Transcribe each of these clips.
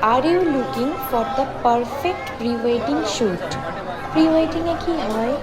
Are you looking for the perfect pre-wedding shoot? Pre-wedding এ কি হয়?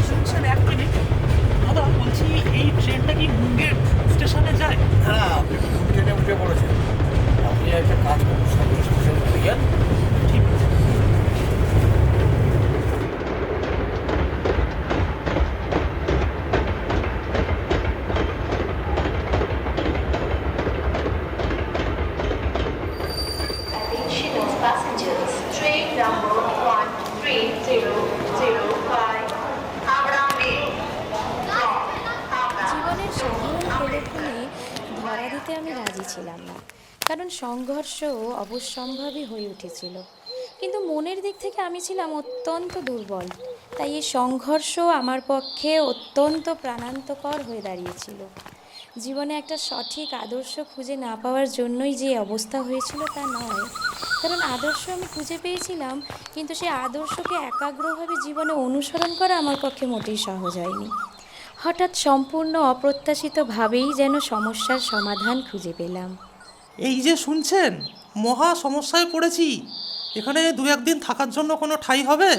শুনছেন এক মিনিট দাদা, বলছি এই ট্রেনটা কি মুঙ্গের স্টেশনে যায়? হ্যাঁ, আপনি ট্রেনে উঠে পড়েছেন। আপনি একটা কাজ করুন, সঙ্গে স্টেশন উঠে যান। ঠিক আছে। Attention all passengers, train number 13005, Howrah Mail, from Howrah. জীবনের সাধারণ প্রলোভনে ধরা দিতে আমি রাজি ছিলাম না, কারণ সংঘর্ষ অবশ্যম্ভাবী হয়ে উঠেছিল। কিন্তু মনের দিক থেকে আমি ছিলাম অত্যন্ত দুর্বল, তাই এই সংঘর্ষ আমার পক্ষে অত্যন্ত প্রাণান্তকর হয়ে দাঁড়িয়েছিল। জীবনে একটা সঠিক আদর্শ খুঁজে না পাওয়ার জন্যই যে অবস্থা হয়েছিল তা নয়, কারণ আদর্শ আমি খুঁজে পেয়েছিলাম, কিন্তু সেই আদর্শকে একাগ্রভাবে জীবনে অনুসরণ করা আমার পক্ষে মোটেই সহজ হয়নি। হঠাৎ সম্পূর্ণ অপ্রত্যাশিতভাবেই যেন সমস্যার সমাধান খুঁজে পেলাম। এই যে শুনছেন, মহা সমস্যায় পড়েছি। এখানে 2-1 দিন থাকার জন্য কোনো ঠাঁই হবে?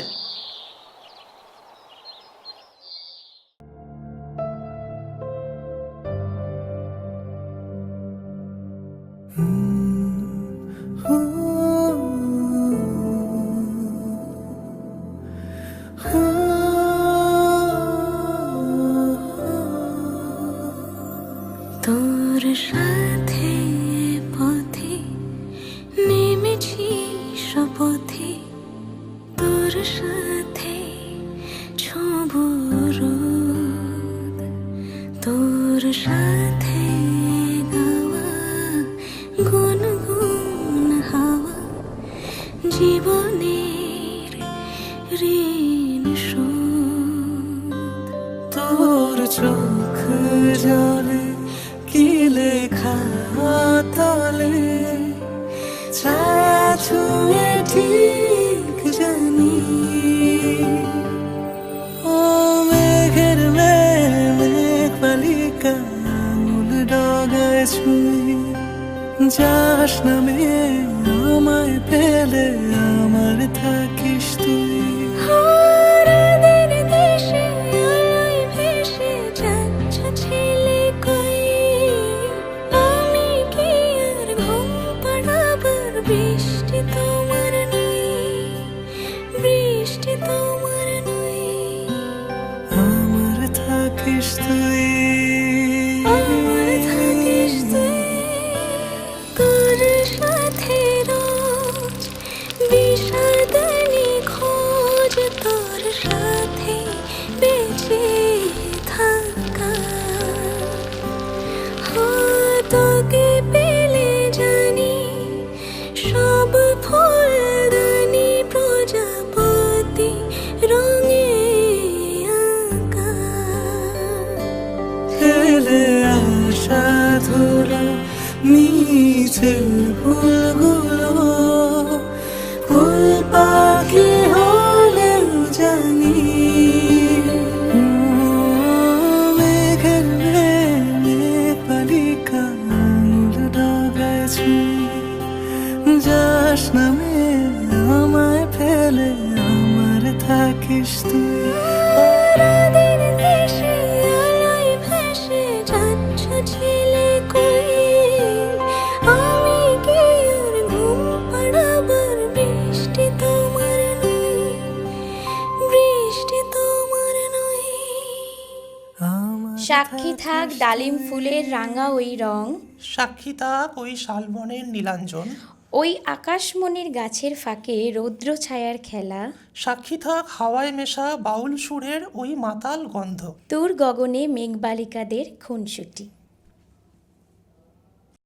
তোর সাথে পথে নেমেছি শপথে, তোর সাথে ছোঁব রোদ, তোর সাথে গাওয়া গুনগুন হাওয়া জীবনের ঋণ শোধ। তোর চোখ জলে কি লেখা তলে ছায়া ছুঁয়ে ঠিক জানি, ও মেঘের মেঘ বালিকা মূল ডগায় ছুঁয়ে যাস নামে আমায় পেলে আমার থাকিস তুই। আমার থাকিস তুই, আমার থাকিস তুই, তোর সাথে রোজ বিষাদনি খোঁজ, তোর সাথে বেঁচে থাকা। তোকে পেলে জানি সব ফুলদানি প্রজাপতি রঙে আঁকা। ফেলে আসা ধুলো মিছে ফুলগুলো ফুল পাখি হলেও জানি, মেঘের মেঘ বালিকা মূল ডগায় ছুঁয়ে যাস নামে আমায় ফেলে আমার থাকিস তুই। ছেলে কই আমি কি আর ঘুম পাড়াবার বৃষ্টি তোমার নই, বৃষ্টি তোমার নই। সাক্ষী থাক ডালিম ফুলের রাঙা ওই রং, সাক্ষী থাক ওই শালবনের নীলাঞ্জন, ওই আকাশমণির গাছের ফাঁকে রৌদ্র ছায়ার খেলা, সাক্ষী থাক হাওয়ায় মেশা বাউল সুরের ওই মাতাল গন্ধ। দূর গগনে মেঘবালিকাদের খুনসুটি।